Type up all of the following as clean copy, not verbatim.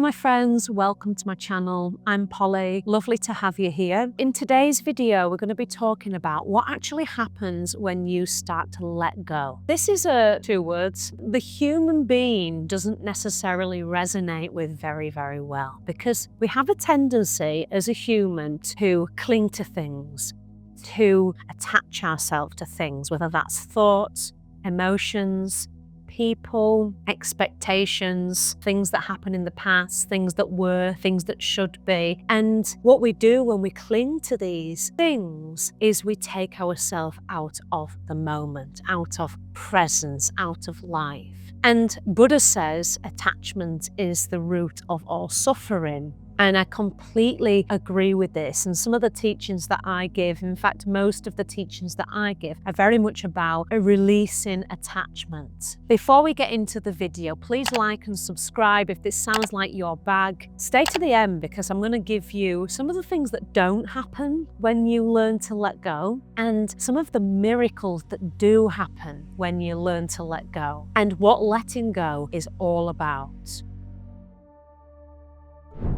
my friends, welcome to my channel. I'm Polly, lovely to have you here. In today's video, we're going to be talking about what actually happens when you start to let go. This is two words the human being doesn't necessarily resonate with very well, because we have a tendency as a human to cling to things, to attach ourselves to things, whether that's thoughts, emotions, people, expectations, things that happen in the past, things that were, things that should be. And what we do when we cling to these things is we take ourselves out of the moment, out of presence, out of life. And Buddha says attachment is the root of all suffering. And I completely agree with this. And some of the teachings that I give, in fact, most of the teachings that I give, are very much about releasing attachment. Before we get into the video, please like and subscribe if this sounds like your bag. Stay to the end because I'm going to give you some of the things that don't happen when you learn to let go, and some of the miracles that do happen when you learn to let go, and what letting go is all about.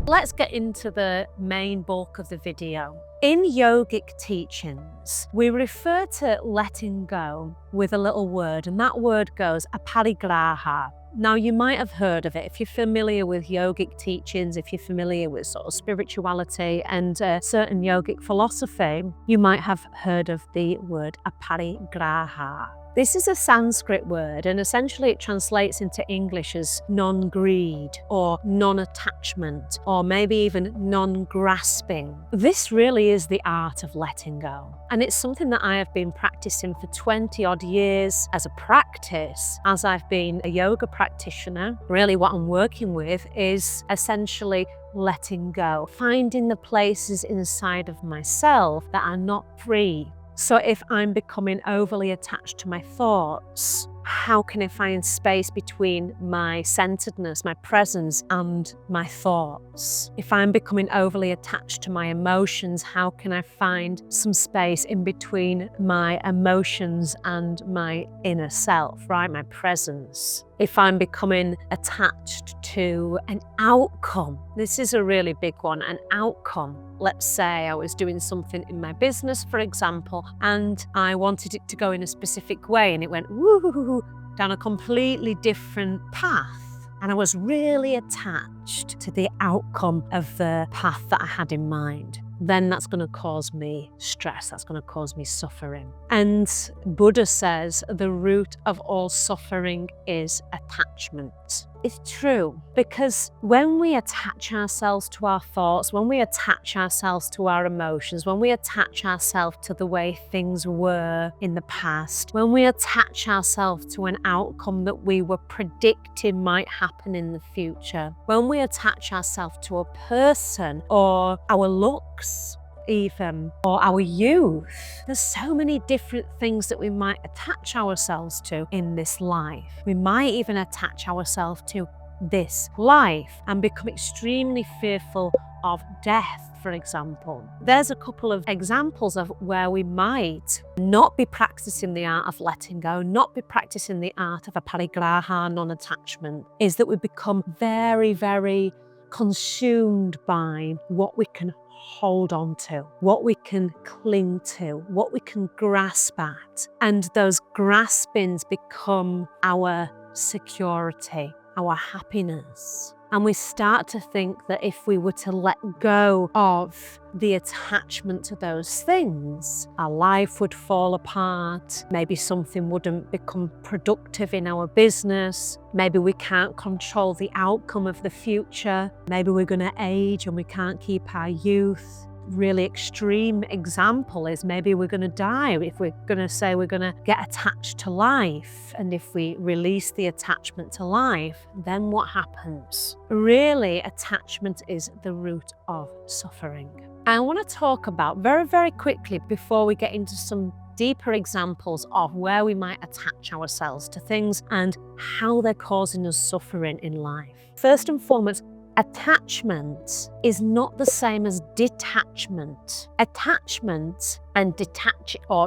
Let's get into the main bulk of the video. In yogic teachings, we refer to letting go with a little word, and that word goes aparigraha. Now, you might have heard of it if you're familiar with yogic teachings, if you're familiar with sort of spirituality and certain yogic philosophy, you might have heard of the word aparigraha. This is a Sanskrit word, and essentially it translates into English as non-greed or non-attachment, or maybe even non-grasping. This really is the art of letting go. And it's something that I have been practicing for 20 odd years as a practice, as I've been a yoga practitioner. Really what I'm working with is essentially letting go, finding the places inside of myself that are not free. So if I'm becoming overly attached to my thoughts, how can I find space between my centeredness, my presence, and my thoughts? If I'm becoming overly attached to my emotions, how can I find some space in between my emotions and my inner self, right? My presence. If I'm becoming attached to an outcome, this is a really big one, an outcome. Let's say I was doing something in my business, for example, and I wanted it to go in a specific way, and it went woo down a completely different path. And I was really attached to the outcome of the path that I had in mind. Then that's going to cause me stress, that's going to cause me suffering. And Buddha says the root of all suffering is attachment. It's true, because when we attach ourselves to our thoughts, when we attach ourselves to our emotions, when we attach ourselves to the way things were in the past, when we attach ourselves to an outcome that we were predicting might happen in the future, when we attach ourselves to a person or our looks, even, or our youth. There's so many different things that we might attach ourselves to in this life. We might even attach ourselves to this life and become extremely fearful of death, for example. There's a couple of examples of where we might not be practicing the art of letting go, not be practicing the art of aparigraha, non-attachment, is that we become very consumed by what we can hold on to, what we can cling to, what we can grasp at. And those graspings become our security, our happiness. And we start to think that if we were to let go of the attachment to those things, our life would fall apart. Maybe something wouldn't become productive in our business. Maybe we can't control the outcome of the future. Maybe we're going to age and we can't keep our youth. Really extreme example is maybe we're going to die. If we're going to say we're going to get attached to life, and if we release the attachment to life, then what happens? Really, attachment is the root of suffering. I want to talk about very quickly, before we get into some deeper examples of where we might attach ourselves to things and how they're causing us suffering in life. First and foremost, Attachment is not the same as detachment. Attachment and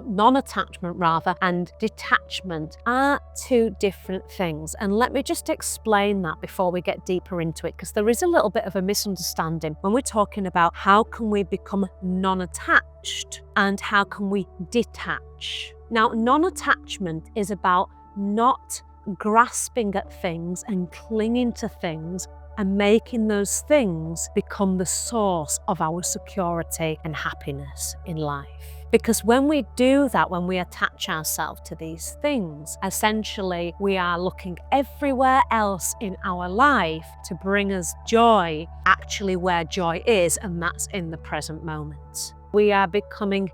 non-attachment rather, and detachment are two different things. And let me just explain that before we get deeper into it, because there is a little bit of a misunderstanding when we're talking about how can we become non-attached and how can we detach. Now, non-attachment is about not grasping at things and clinging to things and making those things become the source of our security and happiness in life. Because when we do that, when we attach ourselves to these things, essentially we are looking everywhere else in our life to bring us joy, actually where joy is, and that's in the present moment. We are becoming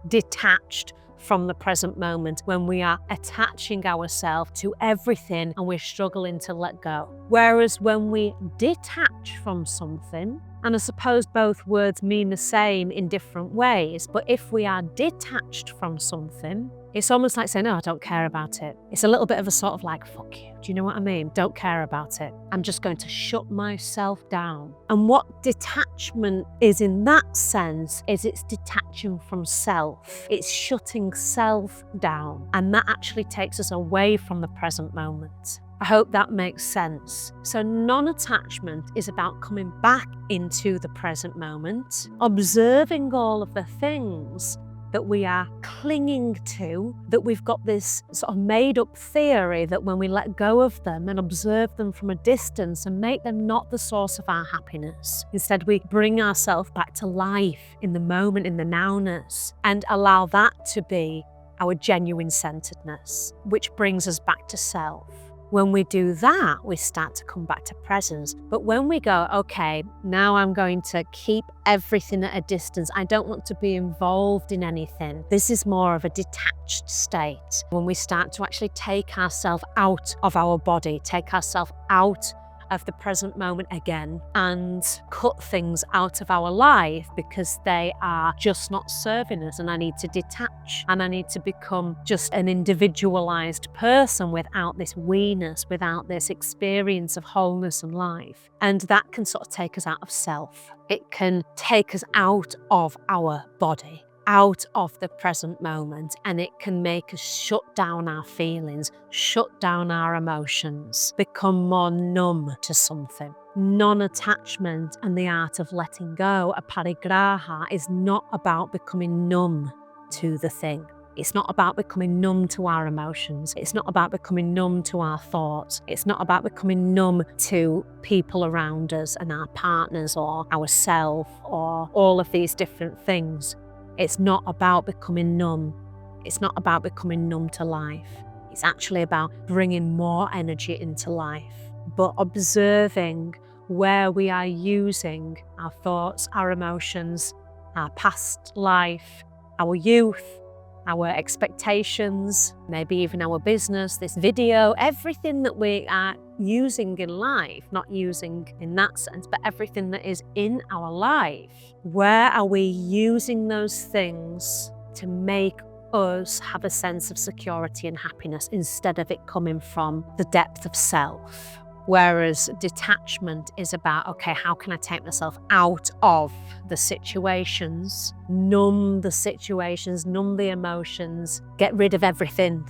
detached from the present moment when we are attaching ourselves to everything and we're struggling to let go. Whereas when we detach from something, and I suppose both words mean the same in different ways, but if we are detached from something, it's almost like saying, "No, I don't care about it." It's a little bit of a sort of like, "Fuck you." Do you know what I mean? Don't care about it. I'm just going to shut myself down. And what detachment is in that sense is it's detaching from self. It's shutting self down. And that actually takes us away from the present moment. I hope that makes sense. So non-attachment is about coming back into the present moment, observing all of the things that we are clinging to, that we've got this sort of made up theory that when we let go of them and observe them from a distance and make them not the source of our happiness, instead we bring ourselves back to life in the moment, in the nowness, and allow that to be our genuine centeredness, which brings us back to self. When we do that, we start to come back to presence. But when we go, okay, now I'm going to keep everything at a distance. I don't want to be involved in anything. This is more of a detached state. When we start to actually take ourselves out of our body, take ourselves out of the present moment again and cut things out of our life because they are just not serving us, and I need to detach and I need to become just an individualized person without this we-ness, without this experience of wholeness and life. And that can sort of take us out of self. It can take us out of our body, out of the present moment, and it can make us shut down our feelings, shut down our emotions, become more numb to something. Non-attachment and the art of letting go, aparigraha, is not about becoming numb to the thing. It's not about becoming numb to our emotions. It's not about becoming numb to our thoughts. It's not about becoming numb to people around us and our partners or ourselves or all of these different things. It's not about becoming numb. It's not about becoming numb to life. It's actually about bringing more energy into life, but observing where we are using our thoughts, our emotions, our past life, our youth, our expectations, maybe even our business, this video, everything that we are using in life, not using in that sense, but everything that is in our life. Where are we using those things to make us have a sense of security and happiness instead of it coming from the depth of self? Whereas detachment is about, okay, how can I take myself out of the situations, numb the situations, numb the emotions, get rid of everything,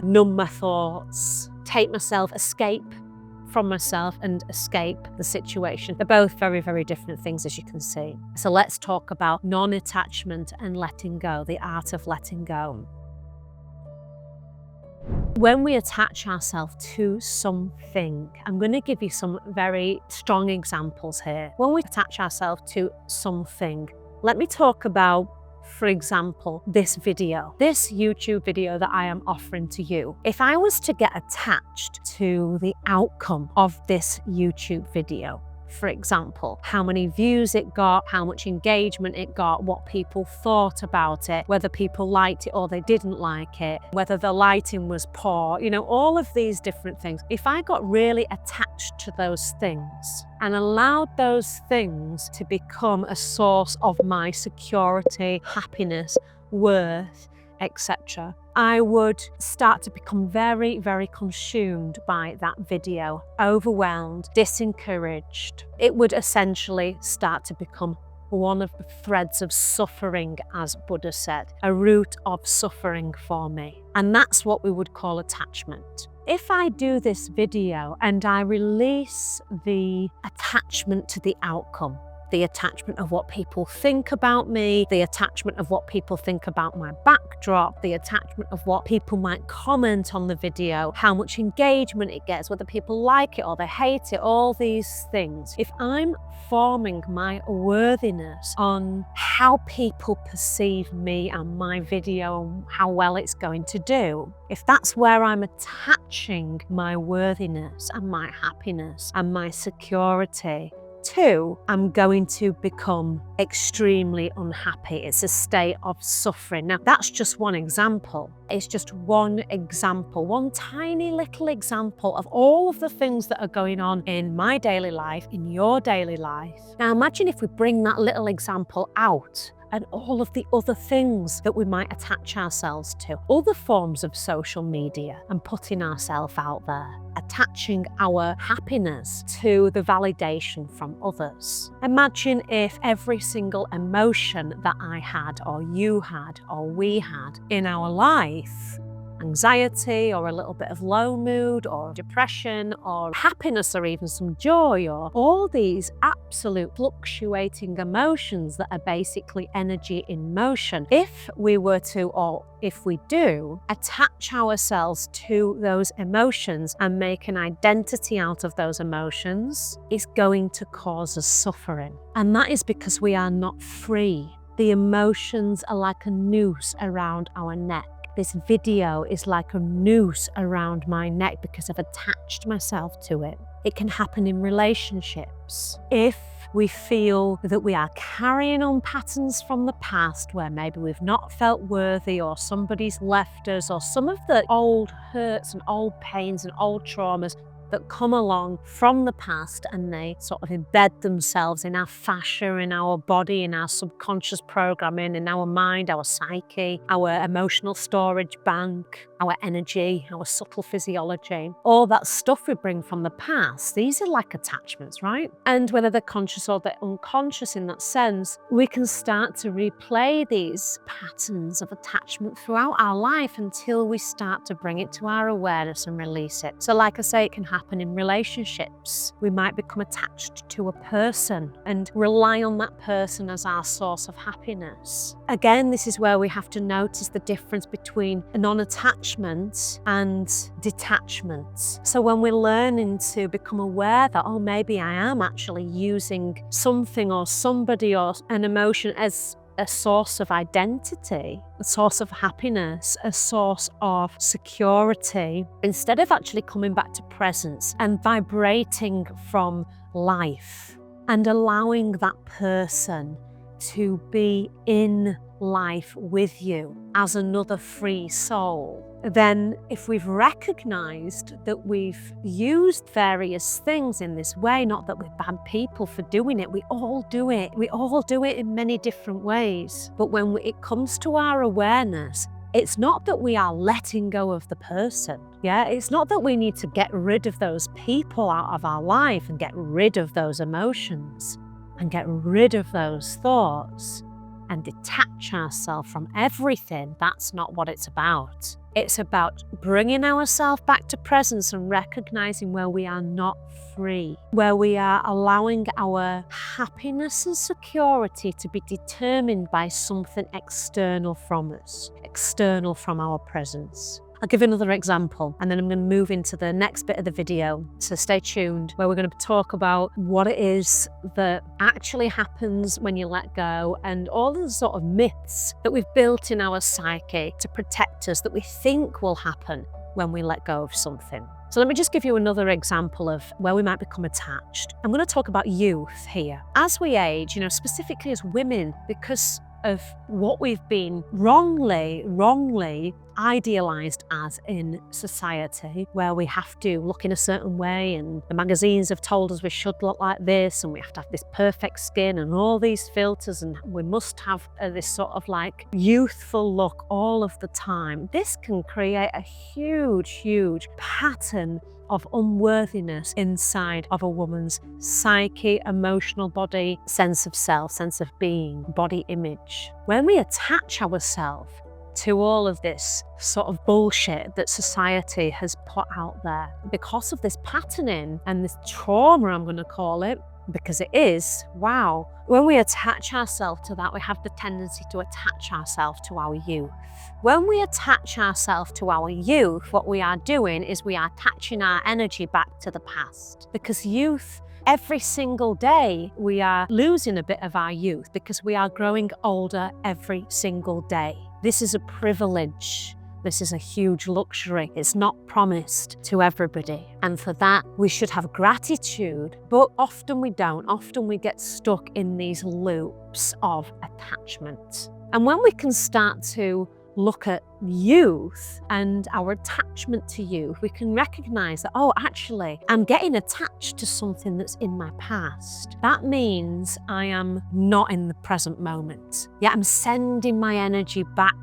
numb my thoughts, escape from myself and escape the situation. They're both very, very different things, as you can see. So let's talk about non-attachment and letting go, the art of letting go. When we attach ourselves to something, I'm going to give you some very strong examples here. When we attach ourselves to something, let me talk about, for example, this YouTube video that I am offering to you. If I was to get attached to the outcome of this YouTube video, for example, how many views it got, how much engagement it got, what people thought about it, whether people liked it or they didn't like it, whether the lighting was poor, all of these different things. If I got really attached to those things and allowed those things to become a source of my security, happiness, worth, etc., I would start to become very, very consumed by that video, overwhelmed, disencouraged. It would essentially start to become one of the threads of suffering, as Buddha said, a root of suffering for me. And that's what we would call attachment. If I do this video and I release the attachment to the outcome, the attachment of what people think about me, the attachment of what people think about my backdrop, the attachment of what people might comment on the video, how much engagement it gets, whether people like it or they hate it, all these things. If I'm forming my worthiness on how people perceive me and my video and how well it's going to do, if that's where I'm attaching my worthiness and my happiness and my security to, I'm going to become extremely unhappy. It's a state of suffering. Now, that's just one example. It's just one example, one tiny little example of all of the things that are going on in my daily life, in your daily life. Now, imagine if we bring that little example out and all of the other things that we might attach ourselves to, other forms of social media and putting ourselves out there, attaching our happiness to the validation from others. Imagine if every single emotion that I had or you had or we had in our life, anxiety or a little bit of low mood or depression or happiness or even some joy, or all these absolute fluctuating emotions that are basically energy in motion, if we were to, or if we do, attach ourselves to those emotions and make an identity out of those emotions, it's going to cause us suffering. And that is because we are not free. The emotions are like a noose around our neck. This video is like a noose around my neck because I've attached myself to it. It can happen in relationships. If we feel that we are carrying on patterns from the past where maybe we've not felt worthy, or somebody's left us, or some of the old hurts and old pains and old traumas that come along from the past, and they sort of embed themselves in our fascia, in our body, in our subconscious programming, in our mind, our psyche, our emotional storage bank, our energy, our subtle physiology. All that stuff we bring from the past, these are like attachments, right? And whether they're conscious or they're unconscious in that sense, we can start to replay these patterns of attachment throughout our life until we start to bring it to our awareness and release it. So like I say, it can happen in relationships. We might become attached to a person and rely on that person as our source of happiness. Again, this is where we have to notice the difference between a non-attachment and detachment. So when we're learning to become aware that, oh, maybe I am actually using something or somebody or an emotion as a source of identity, a source of happiness, a source of security, instead of actually coming back to presence and vibrating from life and allowing that person to be in life with you as another free soul, then if we've recognized that we've used various things in this way, not that we're bad people for doing it, we all do it. We all do it in many different ways. But when it comes to our awareness, it's not that we are letting go of the person. Yeah, it's not that we need to get rid of those people out of our life and get rid of those emotions and get rid of those thoughts and detach ourselves from everything. That's not what it's about. It's about bringing ourselves back to presence and recognizing where we are not free, where we are allowing our happiness and security to be determined by something external from us, external from our presence. I'll give another example and then I'm going to move into the next bit of the video. So stay tuned, where we're going to talk about what it is that actually happens when you let go and all the sort of myths that we've built in our psyche to protect us that we think will happen when we let go of something. So let me just give you another example of where we might become attached. I'm going to talk about youth here. As we age, specifically as women, because of what we've been wrongly idealized as in society, where we have to look in a certain way, and the magazines have told us we should look like this, and we have to have this perfect skin and all these filters, and we must have this sort of like youthful look all of the time. This can create a huge pattern of unworthiness inside of a woman's psyche, emotional body, sense of self, sense of being, body image. When we attach ourselves to all of this sort of bullshit that society has put out there, because of this patterning and this trauma, I'm going to call it, because it is, wow. When we attach ourselves to that, we have the tendency to attach ourselves to our youth. When we attach ourselves to our youth, what we are doing is we are attaching our energy back to the past. Because youth, every single day, we are losing a bit of our youth because we are growing older every single day. This is a privilege. This is a huge luxury. It's not promised to everybody. And for that, we should have gratitude, but often we don't. Often we get stuck in these loops of attachment. And when we can start to look at youth and our attachment to youth, we can recognize that, oh, actually, I'm getting attached to something that's in my past. That means I am not in the present moment. Yet I'm sending my energy back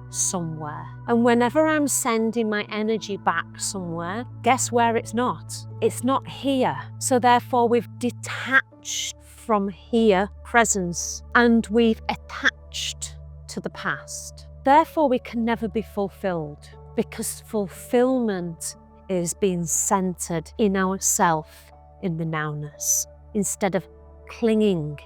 somewhere. And whenever I'm sending my energy back somewhere, guess where it's not? It's not here. So therefore we've detached from here, presence, and we've attached to the past. Therefore we can never be fulfilled, because fulfillment is being centered in ourself, in the nowness, instead of clinging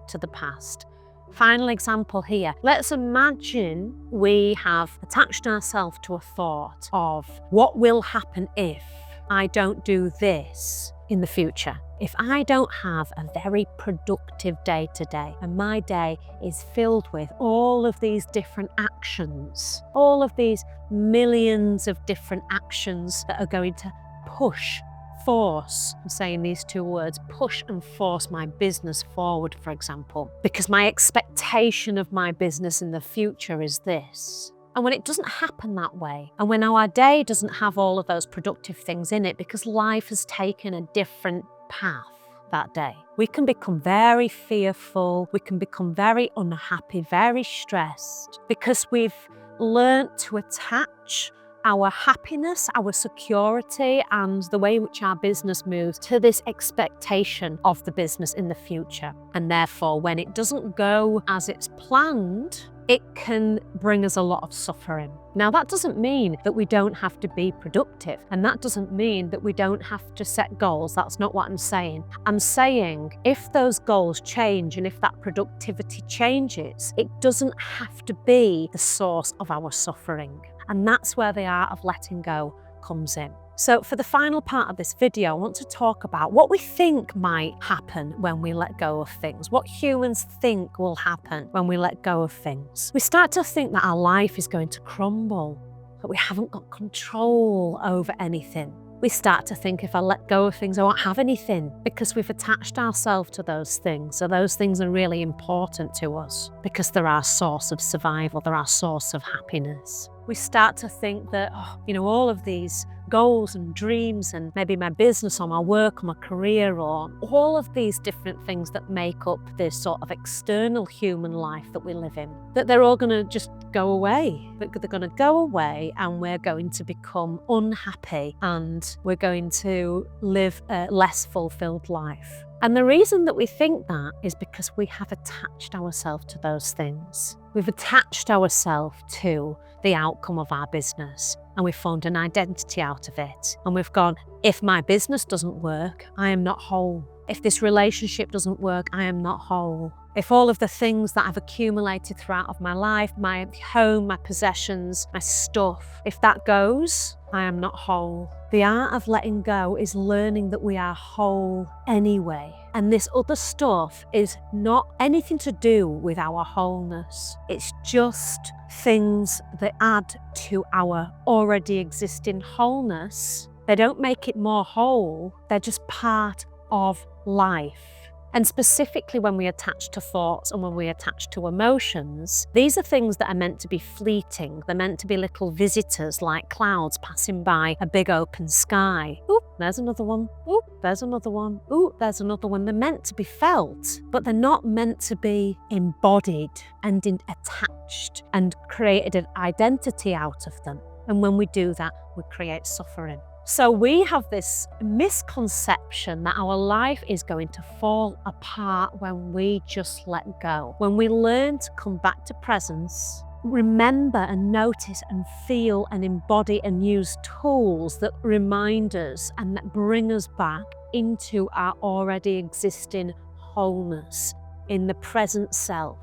to the past. Final example here. Let's imagine we have attached ourselves to a thought of what will happen if I don't do this in the future. If I don't have a very productive day today, and my day is filled with all of these different actions, all of these millions of different actions that are going to push, force, I'm saying these two words, push and force my business forward, for example, because my expectation of my business in the future is this. And when it doesn't happen that way, and when our day doesn't have all of those productive things in it, because life has taken a different path that day, we can become very fearful, we can become very unhappy, very stressed, because we've learnt to attach our happiness, our security, and the way in which our business moves to this expectation of the business in the future. And therefore, when it doesn't go as it's planned, it can bring us a lot of suffering. Now, that doesn't mean that we don't have to be productive, and that doesn't mean that we don't have to set goals. That's not what I'm saying. I'm saying if those goals change and if that productivity changes, it doesn't have to be the source of our suffering. And that's where the art of letting go comes in. So for the final part of this video, I want to talk about what we think might happen when we let go of things, what humans think will happen when we let go of things. We start to think that our life is going to crumble, that we haven't got control over anything. We start to think if I let go of things, I won't have anything, because we've attached ourselves to those things. So those things are really important to us because they're our source of survival, they're our source of happiness. We start to think that, all of these goals and dreams, and maybe my business or my work or my career, or all of these different things that make up this sort of external human life that we live in, that they're all going to just go away. They're going to go away, and we're going to become unhappy, and we're going to live a less fulfilled life. And the reason that we think that is because we have attached ourselves to those things. We've attached ourselves to the outcome of our business, and we've formed an identity out of it. And we've gone, if my business doesn't work, I am not whole. If this relationship doesn't work, I am not whole. If all of the things that I've accumulated throughout of my life, my home, my possessions, my stuff, if that goes, I am not whole. The art of letting go is learning that we are whole anyway. And this other stuff is not anything to do with our wholeness. It's just things that add to our already existing wholeness. They don't make it more whole. They're just part of life. And specifically when we attach to thoughts and when we attach to emotions, these are things that are meant to be fleeting. They're meant to be little visitors like clouds passing by a big open sky. Ooh, there's another one. Ooh, there's another one. Ooh, there's another one. They're meant to be felt, but they're not meant to be embodied and attached and created an identity out of them. And when we do that, we create suffering. So we have this misconception that our life is going to fall apart when we just let go. When we learn to come back to presence, remember and notice and feel and embody and use tools that remind us and that bring us back into our already existing wholeness in the present self.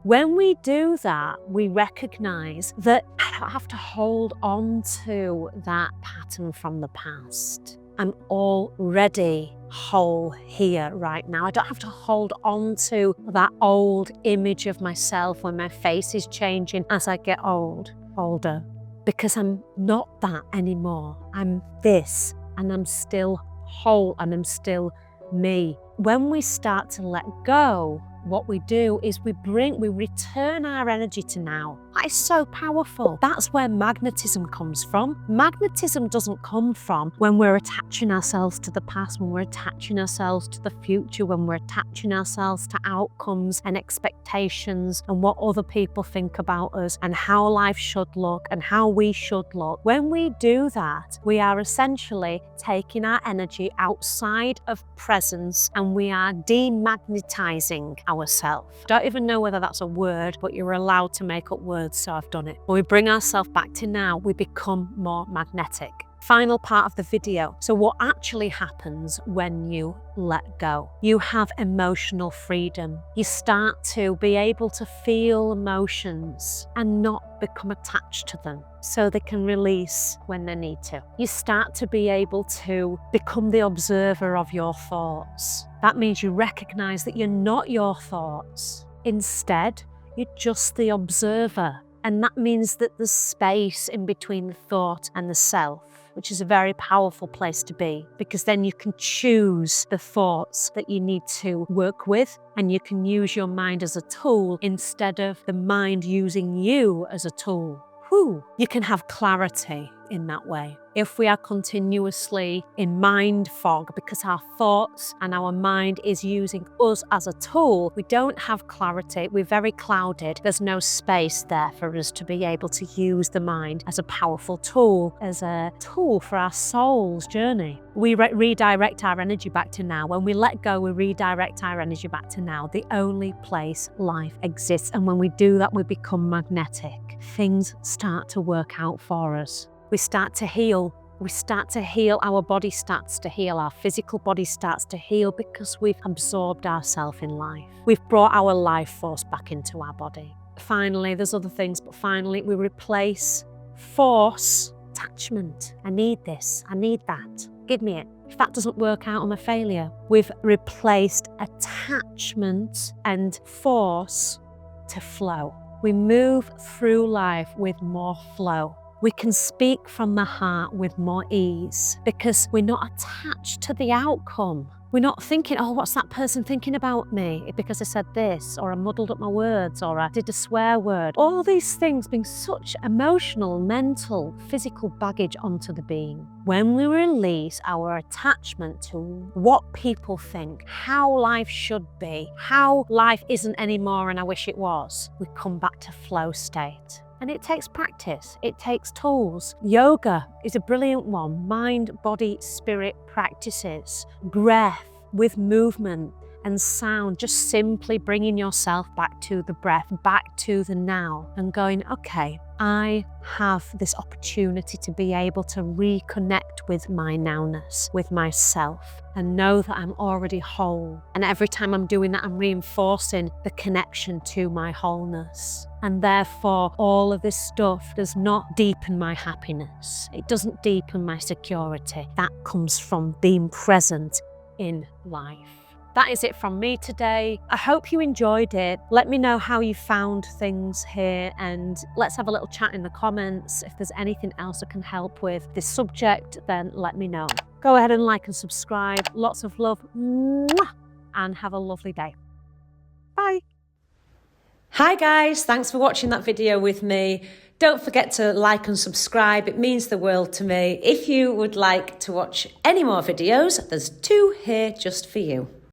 When we do that, we recognize that I don't have to hold on to that pattern from the past. I'm already whole here right now. I don't have to hold on to that old image of myself when my face is changing as I get older, because I'm not that anymore. I'm this, and I'm still whole, and I'm still me. When we start to let go, what we do is we return our energy to now. That is so powerful. That's where magnetism comes from. Magnetism doesn't come from when we're attaching ourselves to the past, when we're attaching ourselves to the future, when we're attaching ourselves to outcomes and expectations and what other people think about us and how life should look and how we should look. When we do that, we are essentially taking our energy outside of presence and we are demagnetizing ourselves. Don't even know whether that's a word, but you're allowed to make up words, so I've done it. When we bring ourselves back to now, we become more magnetic. Final part of the video. So what actually happens when you let go? You have emotional freedom. You start to be able to feel emotions and not become attached to them so they can release when they need to. You start to be able to become the observer of your thoughts. That means you recognize that you're not your thoughts. Instead, you're just the observer. And that means that there's space in between the thought and the self, which is a very powerful place to be, because then you can choose the thoughts that you need to work with, and you can use your mind as a tool instead of the mind using you as a tool. You can have clarity in that way. If we are continuously in mind fog because our thoughts and our mind is using us as a tool, we don't have clarity, we're very clouded. There's no space there for us to be able to use the mind as a powerful tool, as a tool for our soul's journey. We redirect our energy back to now. When we let go, we redirect our energy back to now, the only place life exists. And when we do that, we become magnetic. Things start to work out for us. We start to heal. We start to heal. Our body starts to heal. Our physical body starts to heal because we've absorbed ourselves in life. We've brought our life force back into our body. Finally, there's other things, but finally we replace force, attachment. I need this. I need that. Give me it. If that doesn't work out, I'm a failure. We've replaced attachment and force to flow. We move through life with more flow. We can speak from the heart with more ease because we're not attached to the outcome. We're not thinking, oh, what's that person thinking about me because I said this, or I muddled up my words, or I did a swear word. All these things bring such emotional, mental, physical baggage onto the being. When we release our attachment to what people think, how life should be, how life isn't anymore and I wish it was, we come back to flow state. And it takes practice, it takes tools. Yoga is a brilliant one. Mind, body, spirit practices. Breath with movement and sound, just simply bringing yourself back to the breath, back to the now, and going, okay, I have this opportunity to be able to reconnect with my nowness, with myself, and know that I'm already whole. And every time I'm doing that, I'm reinforcing the connection to my wholeness. And therefore, all of this stuff does not deepen my happiness. It doesn't deepen my security. That comes from being present in life. That is it from me today. I hope you enjoyed it. Let me know how you found things here, and let's have a little chat in the comments. If there's anything else I can help with this subject, then let me know. Go ahead and like and subscribe. Lots of love. Mwah! and have a lovely day. Bye. Hi guys, thanks for watching that video with me. Don't forget to like and subscribe, it means the world to me. If you would like to watch any more videos, there's 2 here just for you.